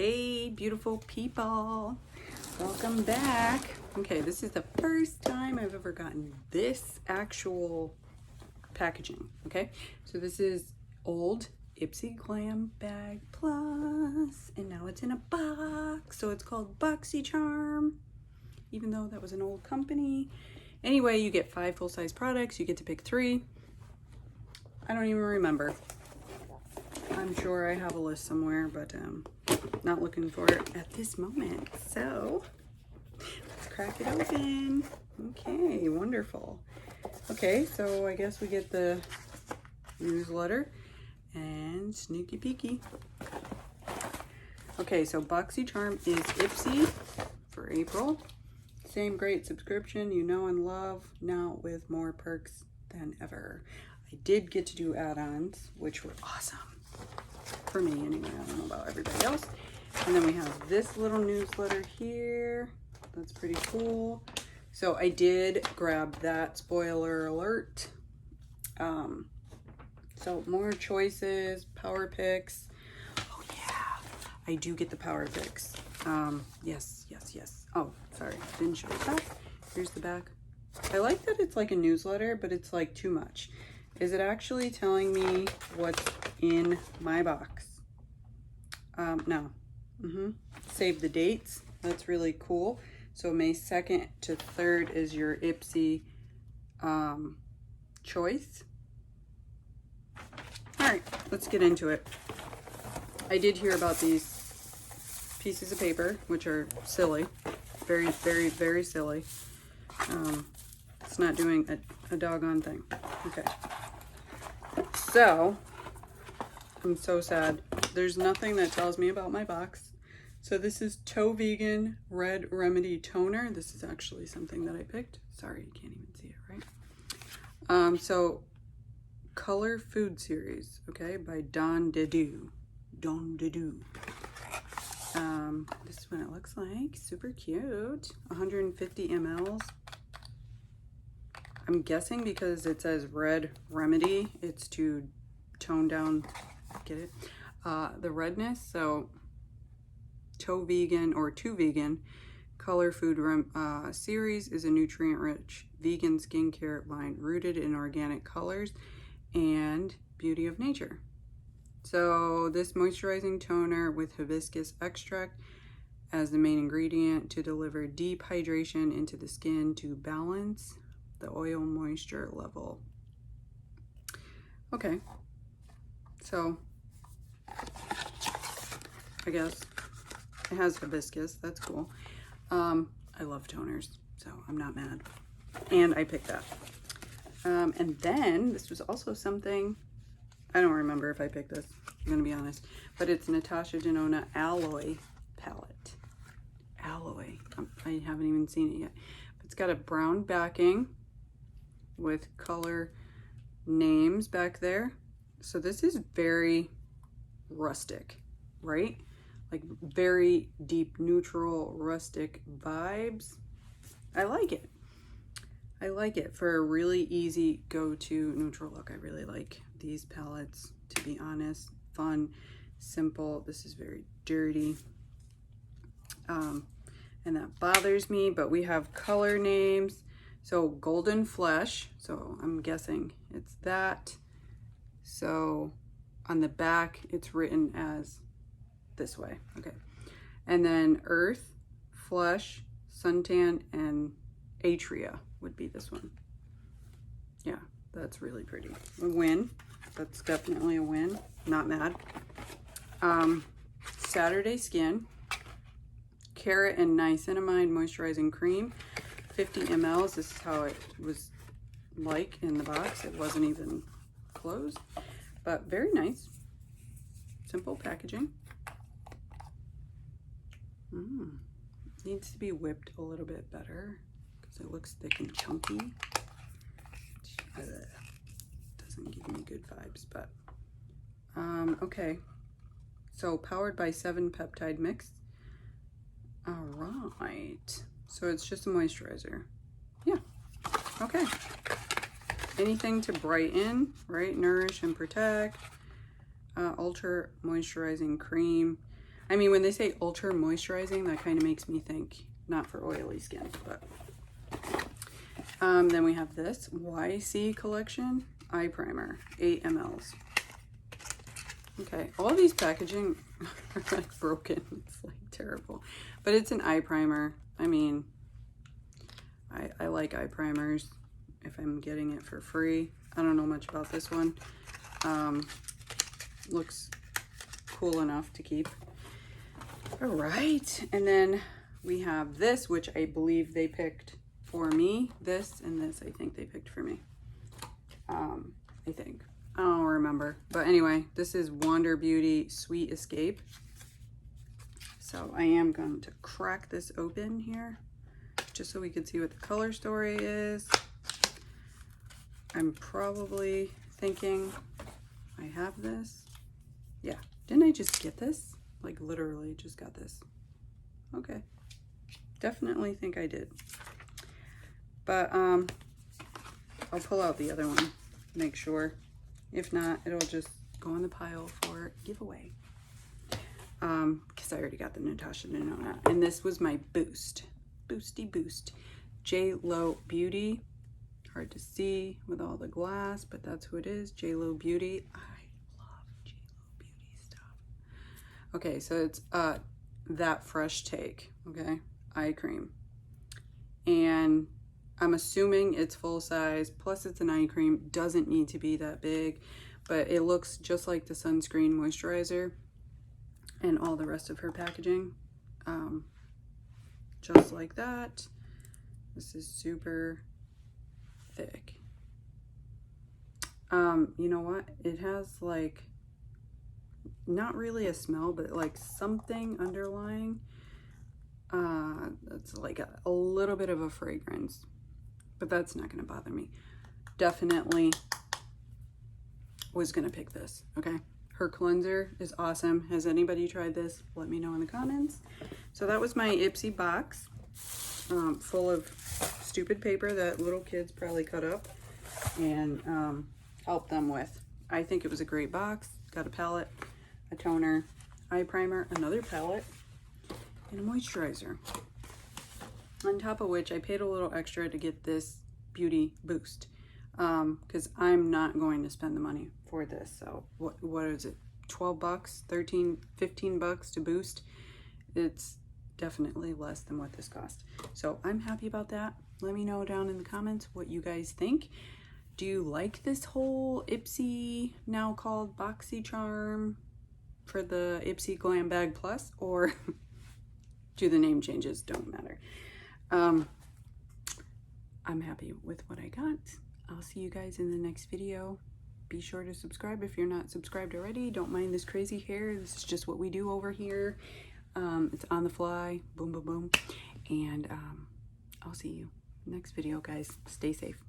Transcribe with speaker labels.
Speaker 1: Hey, beautiful people. Welcome back. Okay, this is the first time I've ever gotten this actual packaging, okay? So this is old Ipsy Glam Bag Plus, and now it's in a box. So it's called Boxycharm, even though that was an old company. Anyway, you get 5 full-size products. You get to pick 3. I don't even remember. I'm sure I have a list somewhere, but not looking for it at this moment. So let's crack it open. Okay, wonderful. Okay, so I guess we get the newsletter and sneaky peeky. Okay, so Boxycharm is Ipsy for April. Same great subscription you know and love, now with more perks than ever. I did get to do add-ons, which were awesome. For me anyway, I don't know about everybody else. And then we have this little newsletter here. That's pretty cool. So I did grab that, spoiler alert. So more choices, power picks. Oh yeah, I do get the power picks. Yes. Oh, sorry, didn't show the back. Here's the back. I like that it's like a newsletter, but it's like too much. Is it actually telling me what's in my box? No. Save the dates. That's really cool. So May 2nd to 3rd is your Ipsy choice. All right, let's get into it. I did hear about these pieces of paper, which are silly. Very silly. It's not doing a doggone thing. Okay. So, I'm so sad. There's nothing that tells me about my box. So this is Toe Vegan Red Remedy Toner. This is actually something that I picked. Sorry, you can't even see it, right? So Color Food Series, okay, by Don Dedu. This is what it looks like. Super cute. 150 mLs. I'm guessing because it says Red Remedy, it's to tone down, get it? The redness. So Toe Vegan or Two Vegan Color Food Series is a nutrient-rich vegan skincare line rooted in organic colors and beauty of nature. So this moisturizing toner with hibiscus extract as the main ingredient to deliver deep hydration into the skin to balance the oil moisture level. Okay, so I guess it has hibiscus. That's cool. I love toners, so I'm not mad. And I picked that. And then this was also something, I don't remember if I picked this, I'm gonna be honest, but it's Natasha Denona Alloy palette. Alloy. I haven't even seen it yet. But it's got a brown backing with color names back there. So this is very rustic, right? Like very deep neutral rustic vibes. I like it. I like it for a really easy go-to neutral look. I really like these palettes, to be honest. Fun, simple. This is very dirty. And that bothers me, but we have color names. So Golden Flesh, so I'm guessing it's that. So on the back, it's written as this way, okay. And then Earth, Flesh, Suntan, and Atria would be this one. Yeah, that's really pretty. A win, that's definitely a win, not mad. Saturday Skin, Carrot and Niacinamide Moisturizing Cream, 50 mLs. This is how it was like in the box. It wasn't even closed, but very nice. Simple packaging. Needs to be whipped a little bit better because it looks thick and chunky. Doesn't give me good vibes, but okay. So powered by 7 peptide mix. All right. So it's just a moisturizer. Yeah. Okay. Anything to brighten, right? Nourish and protect. Ultra moisturizing cream. I mean, when they say ultra moisturizing, that kind of makes me think not for oily skin, but then we have this YC collection eye primer, 8 mls. Okay, all these packaging are like broken. It's like terrible, but it's an eye primer. I mean, I like eye primers if I'm getting it for free. I don't know much about this one. Looks cool enough to keep. All right, and then we have this, which I believe they picked for me. This and this, I think they picked for me. I think. I don't remember. But anyway, this is Wander Beauty Sweet Escape. So I am going to crack this open here, just so we can see what the color story is. I'm probably thinking I have this. Yeah, didn't I just get this? Like literally just got this. Okay, definitely think I did. But I'll pull out the other one, make sure. If not, it'll just go in the pile for giveaway. Because I already got the Natasha Denona. And this was my boost. Boosty boost. J-Lo Beauty. Hard to see with all the glass, but that's who it is. J-Lo Beauty. I love J-Lo Beauty stuff. Okay, so it's That Fresh Take, okay? Eye cream. And I'm assuming it's full size, plus it's an eye cream. Doesn't need to be that big, but it looks just like the sunscreen moisturizer and all the rest of her packaging. Just like that. This is super thick. You know what? It has like, not really a smell, but like something underlying. It's like a little bit of a fragrance, but that's not going to bother me. Definitely was going to pick this, okay? Her cleanser is awesome. Has anybody tried this? Let me know in the comments. So that was my Ipsy box, full of stupid paper that little kids probably cut up and helped them with. I think it was a great box. Got a palette, a toner, eye primer, another palette, and a moisturizer. On top of which I paid a little extra to get this beauty boost, because I'm not going to spend the money for this. So what is it, 12 bucks, 13, 15 bucks to boost? It's definitely less than what this cost. So I'm happy about that. Let me know down in the comments what you guys think. Do you like this whole Ipsy, now called Boxycharm, for the Ipsy Glam Bag Plus, or do the name changes don't matter? I'm happy with what I got. I'll see you guys in the next video. Be sure to subscribe if you're not subscribed already. Don't mind this crazy hair. This is just what we do over here. It's on the fly. Boom, boom, boom. And I'll see you next video, guys. Stay safe.